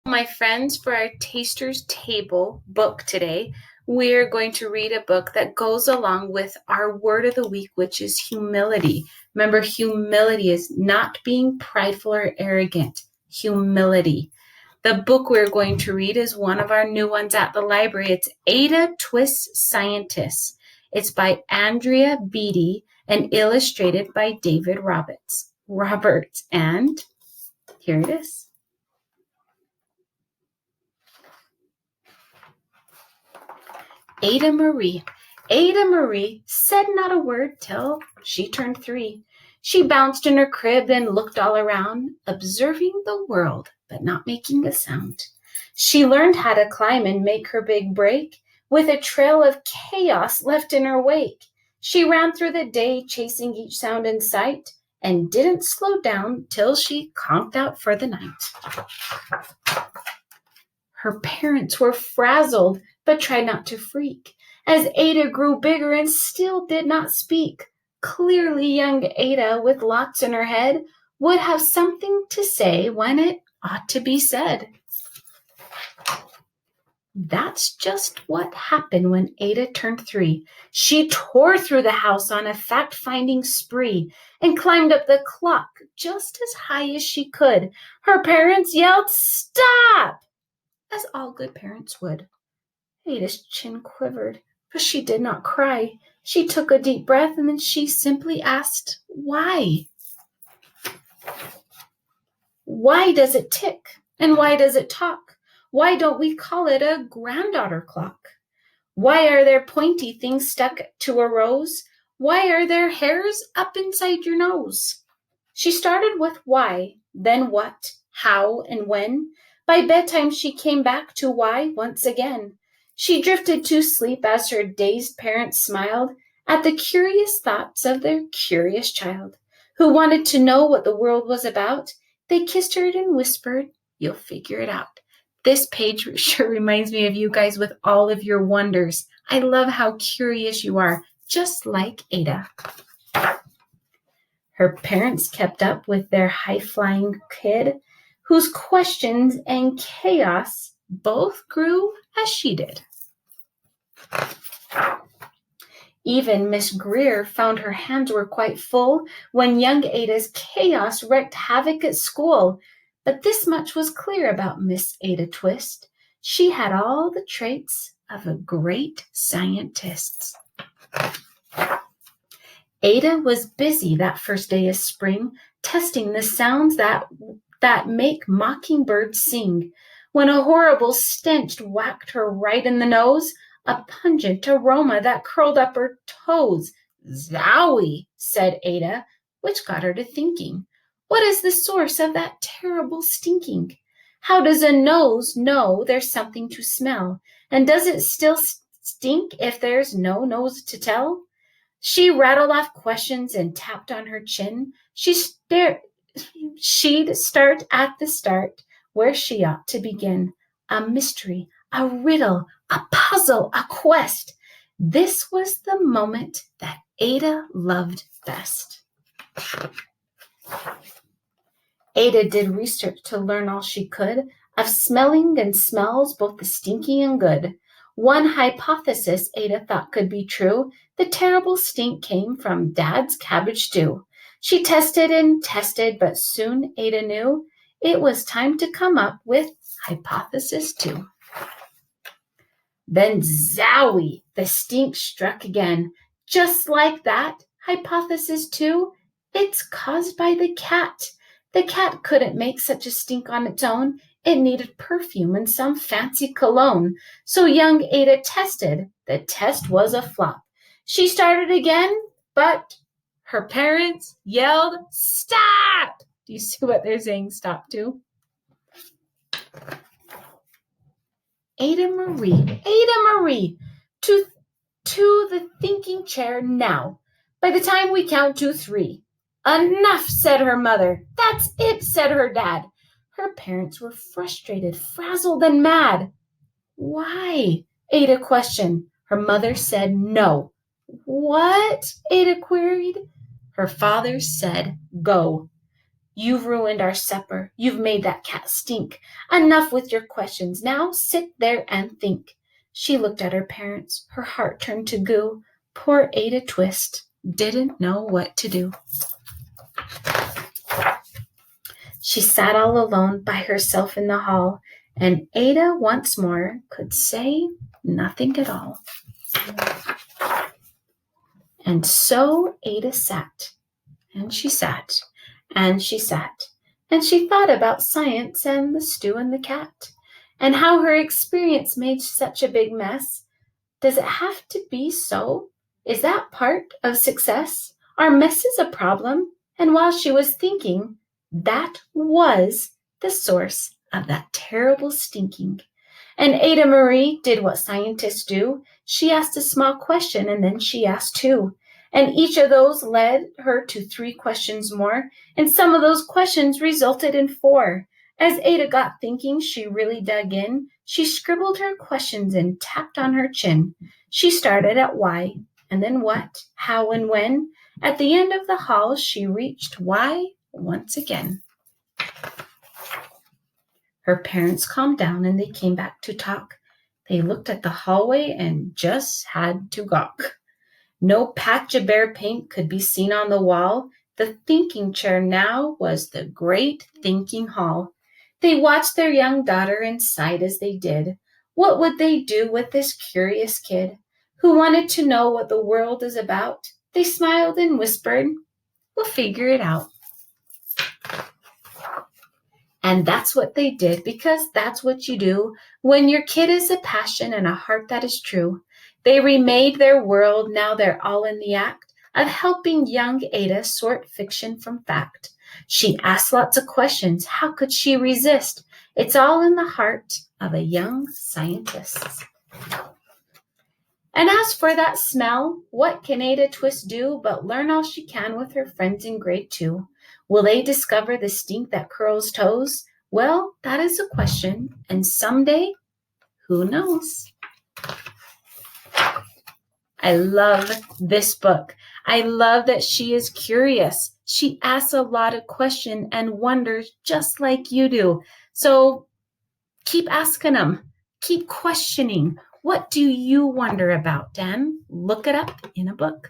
My friends, for our Taster's Table book today, we're going to read a book that goes along with our word of the week, which is humility. Remember, humility is not being prideful or arrogant. Humility. The book we're going to read is one of our new ones at the library. It's Ada Twist's Scientist. It's by Andrea Beatty and illustrated by David Roberts. And here it is. Ada Marie. Ada Marie said not a word till she turned 3. She bounced in her crib and looked all around, observing the world, but not making a sound. She learned how to climb and make her big break, with a trail of chaos left in her wake. She ran through the day, chasing each sound in sight, and didn't slow down till she conked out for the night. Her parents were frazzled, but tried not to freak, as Ada grew bigger and still did not speak. Clearly young Ada, with lots in her head, would have something to say when it ought to be said. That's just what happened when Ada turned 3. She tore through the house on a fact-finding spree and climbed up the clock just as high as she could. Her parents yelled, "Stop!" as all good parents would. Ada's chin quivered, but she did not cry. She took a deep breath and then she simply asked, "Why?" Why does it tick? And why does it talk? Why don't we call it a granddaughter clock? Why are there pointy things stuck to a rose? Why are there hairs up inside your nose? She started with why, then what, how, and when. By bedtime she came back to why once again. She drifted to sleep as her dazed parents smiled at the curious thoughts of their curious child, who wanted to know what the world was about. They kissed her and whispered, "You'll figure it out." This page sure reminds me of you guys with all of your wonders. I love how curious you are, just like Ada. Her parents kept up with their high-flying kid, whose questions and chaos both grew as she did. Even Miss Greer found her hands were quite full when young Ada's chaos wreaked havoc at school. But this much was clear about Miss Ada Twist. She had all the traits of a great scientist. Ada was busy that first day of spring, testing the sounds that make mockingbirds sing, when a horrible stench whacked her right in the nose, a pungent aroma that curled up her toes. "Zowie," said Ada, which got her to thinking. What is the source of that terrible stinking? How does a nose know there's something to smell? And does it still stink if there's no nose to tell? She rattled off questions and tapped on her chin. She'd start at the start, where she ought to begin. A mystery, a riddle, a puzzle, a quest. This was the moment that Ada loved best. Ada did research to learn all she could of smelling and smells, both the stinky and good. One hypothesis Ada thought could be true: the terrible stink came from Dad's cabbage stew. She tested and tested, but soon Ada knew it was time to come up with hypothesis 2. Then zowie, the stink struck again. Just like that, hypothesis 2, it's caused by the cat. The cat couldn't make such a stink on its own. It needed perfume and some fancy cologne. So young Ada tested. The test was a flop. She started again, but her parents yelled, "Stop!" Do you see what they're saying stop to? Ada Marie, to the thinking chair now. By the time we count to 3. "Enough," said her mother. "That's it," said her dad. Her parents were frustrated, frazzled, and mad. "Why?" Ada questioned. Her mother said no. "What?" Ada queried. Her father said go. You've ruined our supper. You've made that cat stink. Enough with your questions. Now sit there and think. She looked at her parents. Her heart turned to goo. Poor Ada Twist didn't know what to do. She sat all alone by herself in the hall, and Ada once more could say nothing at all. And so Ada sat, and she sat, and she sat, and she thought about science and the stew and the cat, and how her experience made such a big mess. Does it have to be so? Is that part of success? Are messes a problem? And while she was thinking, that was the source of that terrible stinking. And Ada Marie did what scientists do. She asked a small question, and then she asked two. And each of those led her to 3 questions more, and some of those questions resulted in 4. As Ada got thinking, she really dug in. She scribbled her questions and tapped on her chin. She started at why, and then what, how, and when. At the end of the hall, she reached why once again. Her parents calmed down and they came back to talk. They looked at the hallway and just had to gawk. No patch of bare paint could be seen on the wall. The thinking chair now was the great thinking hall. They watched their young daughter and sighed as they did. What would they do with this curious kid who wanted to know what the world is about? They smiled and whispered, "We'll figure it out." And that's what they did, because that's what you do when your kid is a passion and a heart that is true. They remade their world. Now they're all in the act of helping young Ada sort fiction from fact. She asked lots of questions. How could she resist? It's all in the heart of a young scientist. And as for that smell, what can Ada Twist do but learn all she can with her friends in grade 2? Will they discover the stink that curls toes? Well, that is a question, and someday, who knows? I love this book. I love that she is curious. She asks a lot of questions and wonders just like you do. So keep asking them. Keep questioning. What do you wonder about, Dan? Look it up in a book.